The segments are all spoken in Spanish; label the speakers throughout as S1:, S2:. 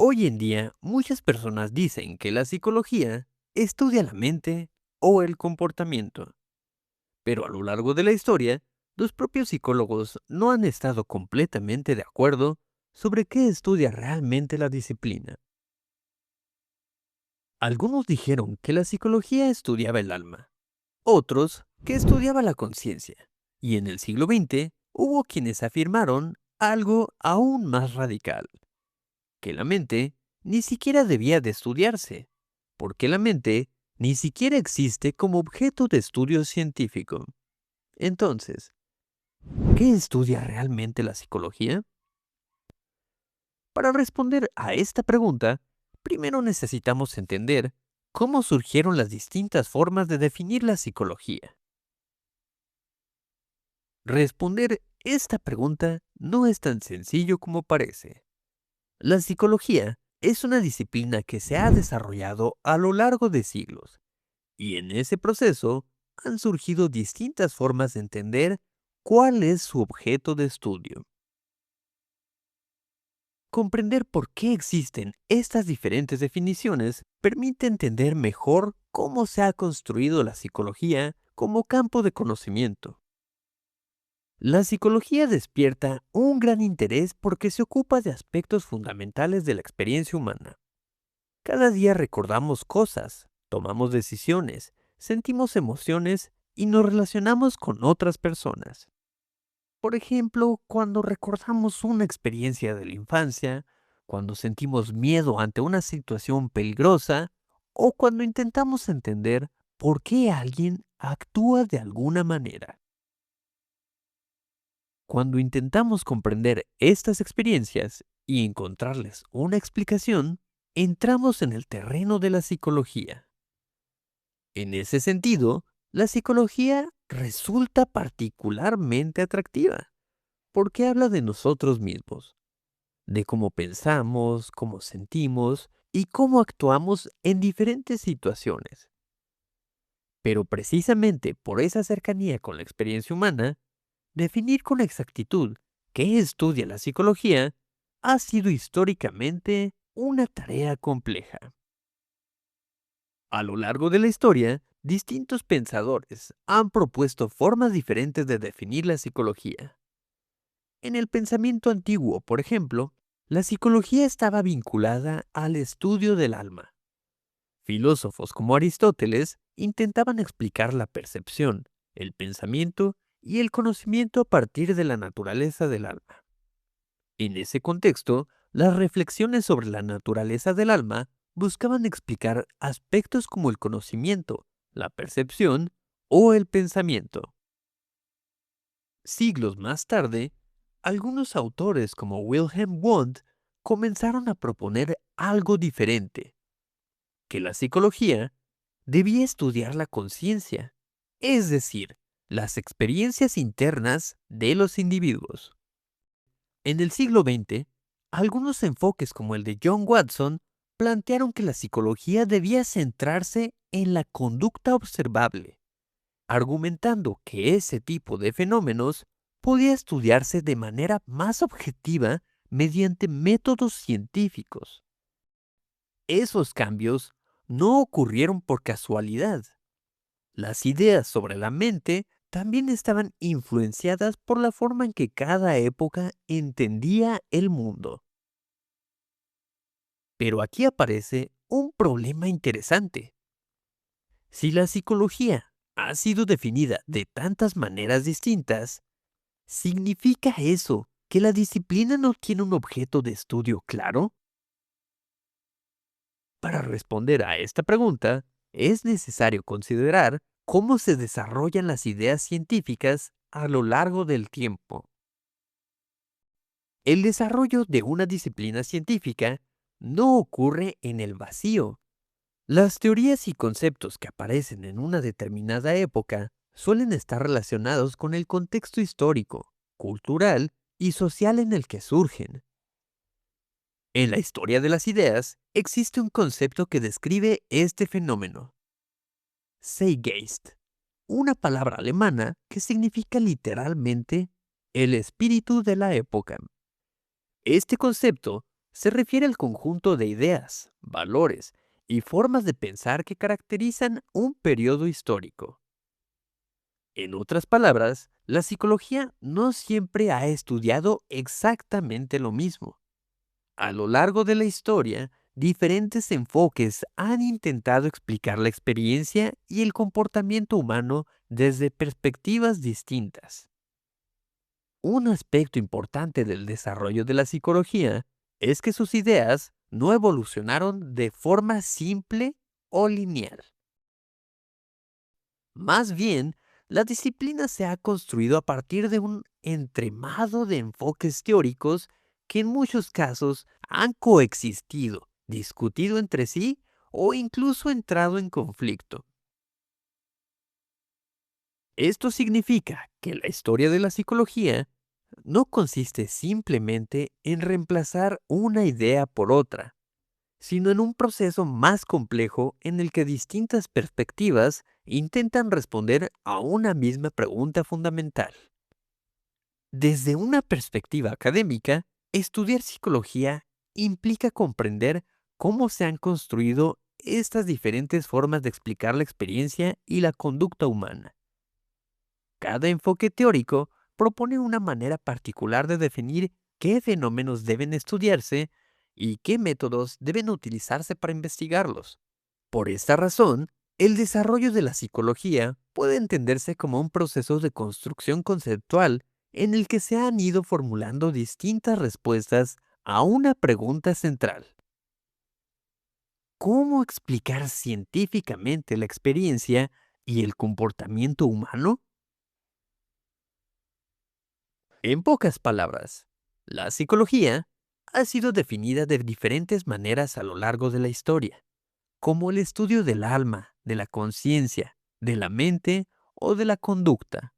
S1: Hoy en día, muchas personas dicen que la psicología estudia la mente o el comportamiento, pero a lo largo de la historia, los propios psicólogos no han estado completamente de acuerdo sobre qué estudia realmente la disciplina. Algunos dijeron que la psicología estudiaba el alma, otros que estudiaba la conciencia, y en el siglo XX hubo quienes afirmaron algo aún más radical, que la mente ni siquiera debía de estudiarse, porque la mente ni siquiera existe como objeto de estudio científico. Entonces, ¿qué estudia realmente la psicología? Para responder a esta pregunta, primero necesitamos entender cómo surgieron las distintas formas de definir la psicología. Responder esta pregunta no es tan sencillo como parece. La psicología es una disciplina que se ha desarrollado a lo largo de siglos, y en ese proceso han surgido distintas formas de entender cuál es su objeto de estudio. Comprender por qué existen estas diferentes definiciones permite entender mejor cómo se ha construido la psicología como campo de conocimiento. La psicología despierta un gran interés porque se ocupa de aspectos fundamentales de la experiencia humana. Cada día recordamos cosas, tomamos decisiones, sentimos emociones y nos relacionamos con otras personas. Por ejemplo, cuando recordamos una experiencia de la infancia, cuando sentimos miedo ante una situación peligrosa o cuando intentamos entender por qué alguien actúa de alguna manera. Cuando intentamos comprender estas experiencias y encontrarles una explicación, entramos en el terreno de la psicología. En ese sentido, la psicología resulta particularmente atractiva porque habla de nosotros mismos, de cómo pensamos, cómo sentimos y cómo actuamos en diferentes situaciones. Pero precisamente por esa cercanía con la experiencia humana, definir con exactitud qué estudia la psicología ha sido históricamente una tarea compleja. A lo largo de la historia, distintos pensadores han propuesto formas diferentes de definir la psicología. En el pensamiento antiguo, por ejemplo, la psicología estaba vinculada al estudio del alma. Filósofos como Aristóteles intentaban explicar la percepción, el pensamiento y el conocimiento a partir de la naturaleza del alma. En ese contexto, las reflexiones sobre la naturaleza del alma buscaban explicar aspectos como el conocimiento, la percepción o el pensamiento. Siglos más tarde, algunos autores como Wilhelm Wundt comenzaron a proponer algo diferente, que la psicología debía estudiar la conciencia, es decir, las experiencias internas de los individuos. En el siglo XX, algunos enfoques como el de John Watson plantearon que la psicología debía centrarse en la conducta observable, argumentando que ese tipo de fenómenos podía estudiarse de manera más objetiva mediante métodos científicos. Esos cambios no ocurrieron por casualidad. Las ideas sobre la mente también estaban influenciadas por la forma en que cada época entendía el mundo. Pero aquí aparece un problema interesante. Si la psicología ha sido definida de tantas maneras distintas, ¿significa eso que la disciplina no tiene un objeto de estudio claro? Para responder a esta pregunta, es necesario considerar cómo se desarrollan las ideas científicas a lo largo del tiempo. El desarrollo de una disciplina científica no ocurre en el vacío. Las teorías y conceptos que aparecen en una determinada época suelen estar relacionados con el contexto histórico, cultural y social en el que surgen. En la historia de las ideas existe un concepto que describe este fenómeno: Zeitgeist, una palabra alemana que significa literalmente el espíritu de la época. Este concepto se refiere al conjunto de ideas, valores y formas de pensar que caracterizan un periodo histórico. En otras palabras, la psicología no siempre ha estudiado exactamente lo mismo. A lo largo de la historia, diferentes enfoques han intentado explicar la experiencia y el comportamiento humano desde perspectivas distintas. Un aspecto importante del desarrollo de la psicología es que sus ideas no evolucionaron de forma simple o lineal. Más bien, la disciplina se ha construido a partir de un entremado de enfoques teóricos que en muchos casos han coexistido, discutido entre sí o incluso entrado en conflicto. Esto significa que la historia de la psicología no consiste simplemente en reemplazar una idea por otra, sino en un proceso más complejo en el que distintas perspectivas intentan responder a una misma pregunta fundamental. Desde una perspectiva académica, estudiar psicología implica comprender cómo se han construido estas diferentes formas de explicar la experiencia y la conducta humana. Cada enfoque teórico propone una manera particular de definir qué fenómenos deben estudiarse y qué métodos deben utilizarse para investigarlos. Por esta razón, el desarrollo de la psicología puede entenderse como un proceso de construcción conceptual en el que se han ido formulando distintas respuestas a una pregunta central. ¿Cómo explicar científicamente la experiencia y el comportamiento humano? En pocas palabras, la psicología ha sido definida de diferentes maneras a lo largo de la historia, como el estudio del alma, de la conciencia, de la mente o de la conducta.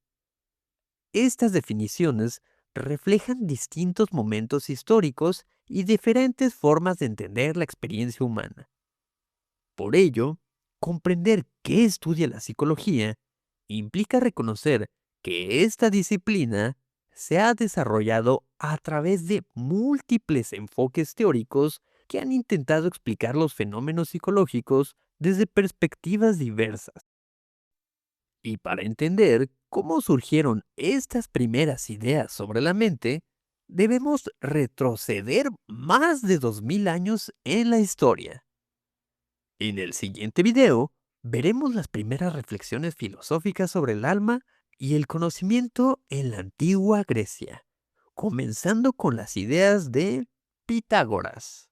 S1: Estas definiciones reflejan distintos momentos históricos y diferentes formas de entender la experiencia humana. Por ello, comprender qué estudia la psicología implica reconocer que esta disciplina se ha desarrollado a través de múltiples enfoques teóricos que han intentado explicar los fenómenos psicológicos desde perspectivas diversas. Y para entender cómo surgieron estas primeras ideas sobre la mente, debemos retroceder más de 2000 años en la historia. En el siguiente video, veremos las primeras reflexiones filosóficas sobre el alma y el conocimiento en la antigua Grecia, comenzando con las ideas de Pitágoras.